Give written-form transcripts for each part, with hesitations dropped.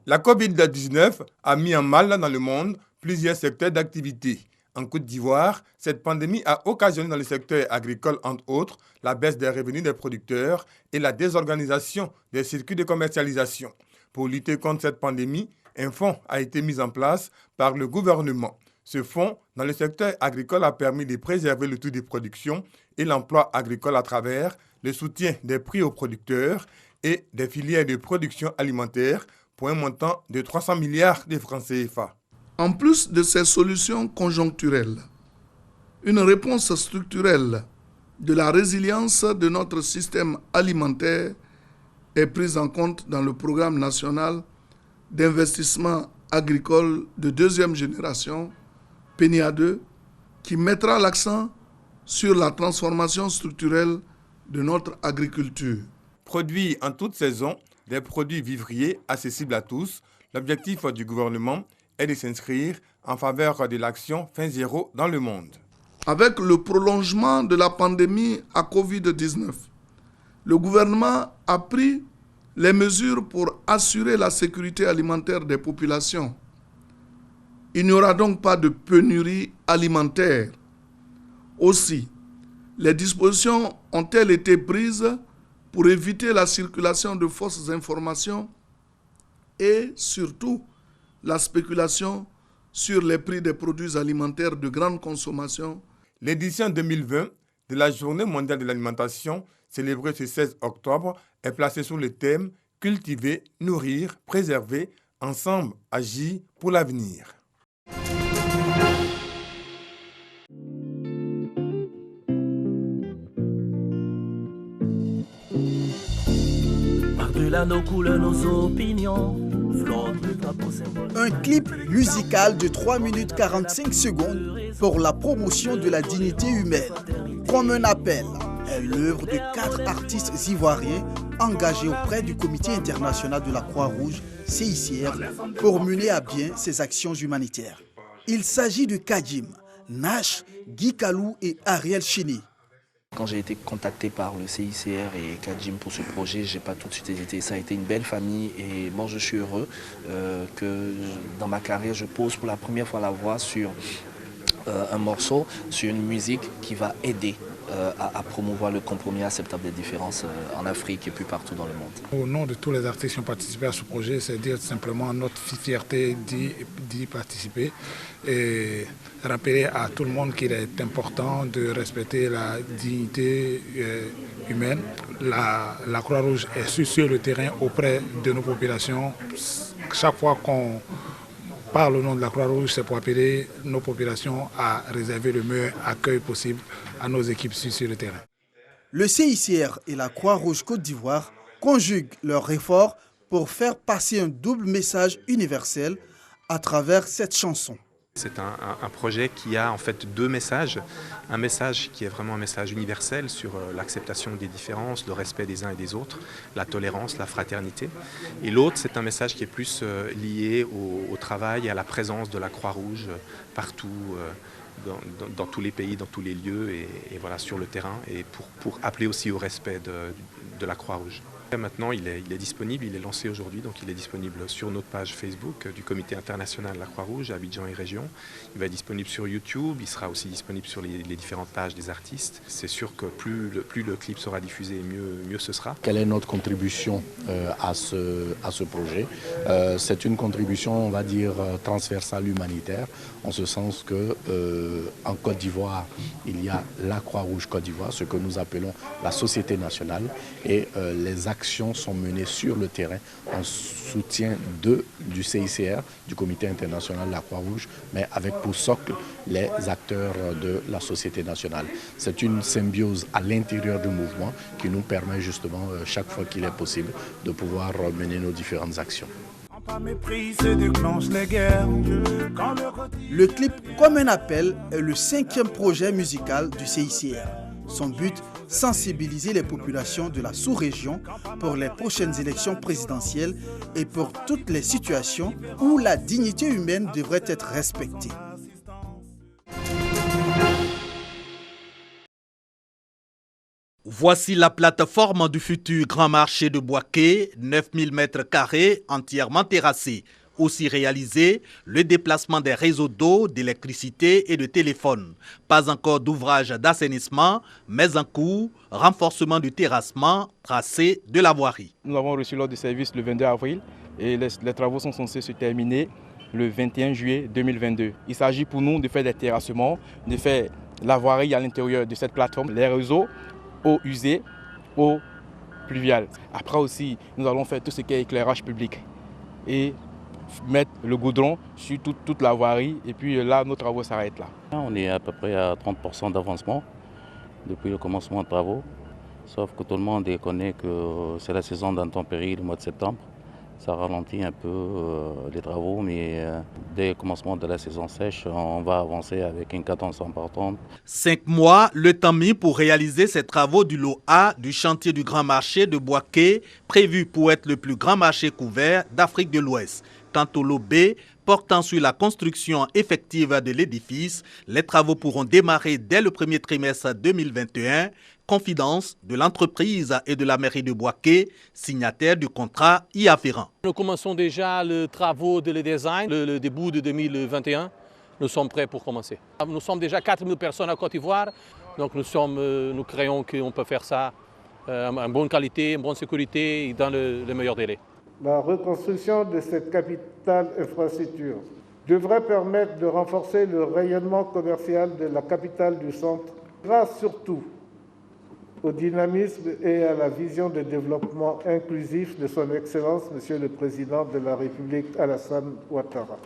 La COVID-19 a mis en mal dans le monde plusieurs secteurs d'activité. En Côte d'Ivoire, cette pandémie a occasionné dans le secteur agricole, entre autres, la baisse des revenus des producteurs et la désorganisation des circuits de commercialisation. Pour lutter contre cette pandémie, un fonds a été mis en place par le gouvernement. Ce fonds, dans le secteur agricole, a permis de préserver le taux de production et l'emploi agricole à travers le soutien des prix aux producteurs et des filières de production alimentaire pour un montant de 300 milliards de francs CFA. En plus de ces solutions conjoncturelles, une réponse structurelle de la résilience de notre système alimentaire est prise en compte dans le programme national d'investissement agricole de deuxième génération, PNIA 2, qui mettra l'accent sur la transformation structurelle de notre agriculture. Produits en toute saison, des produits vivriers accessibles à tous, l'objectif du gouvernement est de s'inscrire en faveur de l'action Faim Zéro dans le monde. Avec le prolongement de la pandémie à Covid-19, le gouvernement a pris les mesures pour assurer la sécurité alimentaire des populations. Il n'y aura donc pas de pénurie alimentaire. Aussi, les dispositions ont-elles été prises pour éviter la circulation de fausses informations et surtout la spéculation sur les prix des produits alimentaires de grande consommation. L'édition 2020 de la Journée mondiale de l'alimentation, célébrée ce 16 octobre, est placée sous le thème « Cultiver, nourrir, préserver, ensemble, agir pour l'avenir ». Nos couleurs, nos opinions. Un clip musical de 3 minutes 45 secondes pour la promotion de la dignité humaine. Comme un appel, est l'œuvre de 4 artistes ivoiriens engagés auprès du Comité international de la Croix-Rouge, CICR, pour mener à bien ces actions humanitaires. Il s'agit de Kadim, Nash, Guy Kalou et Ariel Chini. Quand j'ai été contacté par le CICR et Kadim pour ce projet, j'ai pas tout de suite hésité. Ça a été une belle famille et moi je suis heureux que dans ma carrière je pose pour la première fois la voix sur un morceau, sur une musique qui va aider à promouvoir le compromis acceptable des différences en Afrique et puis partout dans le monde. Au nom de tous les artistes qui ont participé à ce projet, c'est dire simplement notre fierté d'y participer et rappeler à tout le monde qu'il est important de respecter la dignité humaine. La Croix-Rouge est sur le terrain auprès de nos populations. Chaque fois qu'on parle au nom de la Croix-Rouge, c'est pour appeler nos populations à réserver le meilleur accueil possible à nos équipes sur le terrain. Le CICR et la Croix-Rouge Côte d'Ivoire conjuguent leurs efforts pour faire passer un double message universel à travers cette chanson. C'est un projet qui a en fait 2 messages. Un message qui est vraiment un message universel sur l'acceptation des différences, le respect des uns et des autres, la tolérance, la fraternité. Et l'autre, c'est un message qui est plus lié au travail et à la présence de la Croix-Rouge partout, dans tous les pays, dans tous les lieux et voilà, sur le terrain, et pour appeler aussi au respect de la Croix-Rouge. Maintenant, il est disponible, il est lancé aujourd'hui, donc il est disponible sur notre page Facebook du Comité international de la Croix-Rouge, Abidjan et région. Il va être disponible sur YouTube, il sera aussi disponible sur les différentes pages des artistes. C'est sûr que plus le clip sera diffusé, mieux ce sera. Quelle est notre contribution à ce projet? C'est une contribution, on va dire, transversale humanitaire, en ce sens que en Côte d'Ivoire, il y a la Croix-Rouge Côte d'Ivoire, ce que nous appelons la société nationale, et les actions sont menées sur le terrain en soutien du CICR, du Comité international de la Croix-Rouge, mais avec pour socle les acteurs de la société nationale. C'est une symbiose à l'intérieur du mouvement qui nous permet justement, chaque fois qu'il est possible, de pouvoir mener nos différentes actions. Le clip Comme un appel est le 5e projet musical du CICR. Son but, sensibiliser les populations de la sous-région pour les prochaines élections présidentielles et pour toutes les situations où la dignité humaine devrait être respectée. Voici la plateforme du futur grand marché de Bouaké, 9000 m² entièrement terrassé. Aussi réalisé le déplacement des réseaux d'eau, d'électricité et de téléphone. Pas encore d'ouvrage d'assainissement, mais en cours, renforcement du terrassement, tracé de la voirie. Nous avons reçu l'ordre de service le 22 avril et les travaux sont censés se terminer le 21 juillet 2022. Il s'agit pour nous de faire des terrassements, de faire la voirie à l'intérieur de cette plateforme, les réseaux, eau usée, eau pluviale. Après aussi, nous allons faire tout ce qui est éclairage public et mettre le goudron sur toute la voirie et puis là, nos travaux s'arrêtent là. On est à peu près à 30% d'avancement depuis le commencement des travaux, sauf que tout le monde connaît que c'est la saison d'intempéries le mois de septembre. Ça ralentit un peu les travaux, mais dès le commencement de la saison sèche, on va avancer avec une cadence importante. 5 mois, le temps mis pour réaliser ces travaux du lot A du chantier du grand marché de Bouaké, prévu pour être le plus grand marché couvert d'Afrique de l'Ouest. Quant au lot B, portant sur la construction effective de l'édifice, les travaux pourront démarrer dès le premier trimestre 2021. Confidence de l'entreprise et de la mairie de Bouaké, signataire du contrat y afférent. Nous commençons déjà les travaux de design, le début de 2021. Nous sommes prêts pour commencer. Nous sommes déjà 4000 personnes à Côte d'Ivoire, donc nous créons qu'on peut faire ça en bonne qualité, en bonne sécurité et dans le meilleur délai. La reconstruction de cette capitale infrastructure devrait permettre de renforcer le rayonnement commercial de la capitale du centre, grâce surtout au dynamisme et à la vision de développement inclusif de son Excellence, Monsieur le Président de la République, Alassane Ouattara.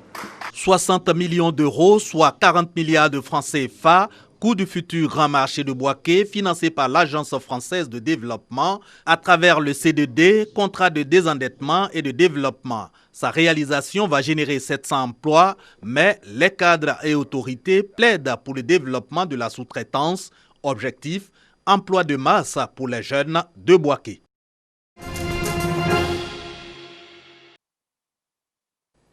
60 millions d'euros, soit 40 milliards de francs CFA, coût du futur grand marché de Bouaké, financé par l'Agence française de développement à travers le CDD, contrat de désendettement et de développement. Sa réalisation va générer 700 emplois, mais les cadres et autorités plaident pour le développement de la sous-traitance. Objectif, emploi de masse pour les jeunes de Bouaké.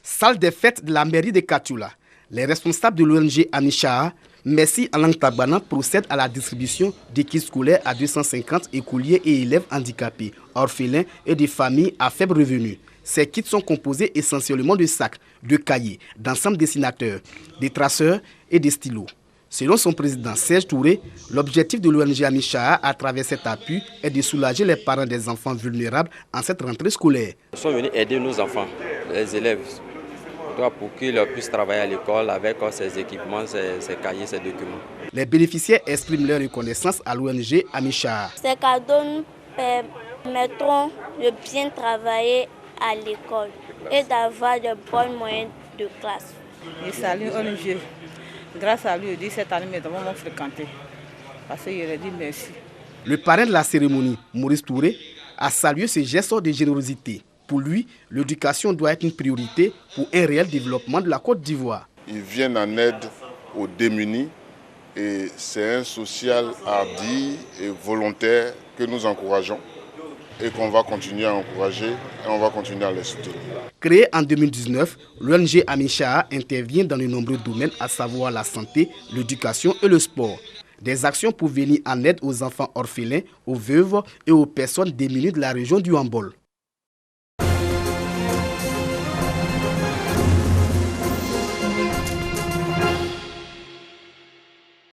Salle des fêtes de la mairie de Katoula. Les responsables de l'ONG Amisha, Merci Alang Tagbana, procèdent à la distribution des kits scolaires à 250 écoliers et élèves handicapés, orphelins et des familles à faible revenu. Ces kits sont composés essentiellement de sacs, de cahiers, d'ensembles dessinateurs, des traceurs et des stylos. Selon son président Serge Touré, l'objectif de l'ONG Amisha à travers cet appui est de soulager les parents des enfants vulnérables en cette rentrée scolaire. Nous sommes venus aider nos enfants, les élèves, pour qu'ils puissent travailler à l'école avec ces équipements, ces cahiers, ces documents. Les bénéficiaires expriment leur reconnaissance à l'ONG Amisha. Ces cadeaux nous permettront de bien travailler à l'école et d'avoir de bonnes moyennes de classe. Je salue l'ONG. Grâce à lui, cette année, nous avons fréquenté. Parce qu'il a dit merci. Le parrain de la cérémonie, Maurice Touré, a salué ce geste de générosité. Pour lui, l'éducation doit être une priorité pour un réel développement de la Côte d'Ivoire. Ils viennent en aide aux démunis et c'est un social hardi et volontaire que nous encourageons et qu'on va continuer à encourager et on va continuer à les soutenir. Créée en 2019, l'ONG Amisha intervient dans de nombreux domaines, à savoir la santé, l'éducation et le sport. Des actions pour venir en aide aux enfants orphelins, aux veuves et aux personnes démunies de la région du Hambol.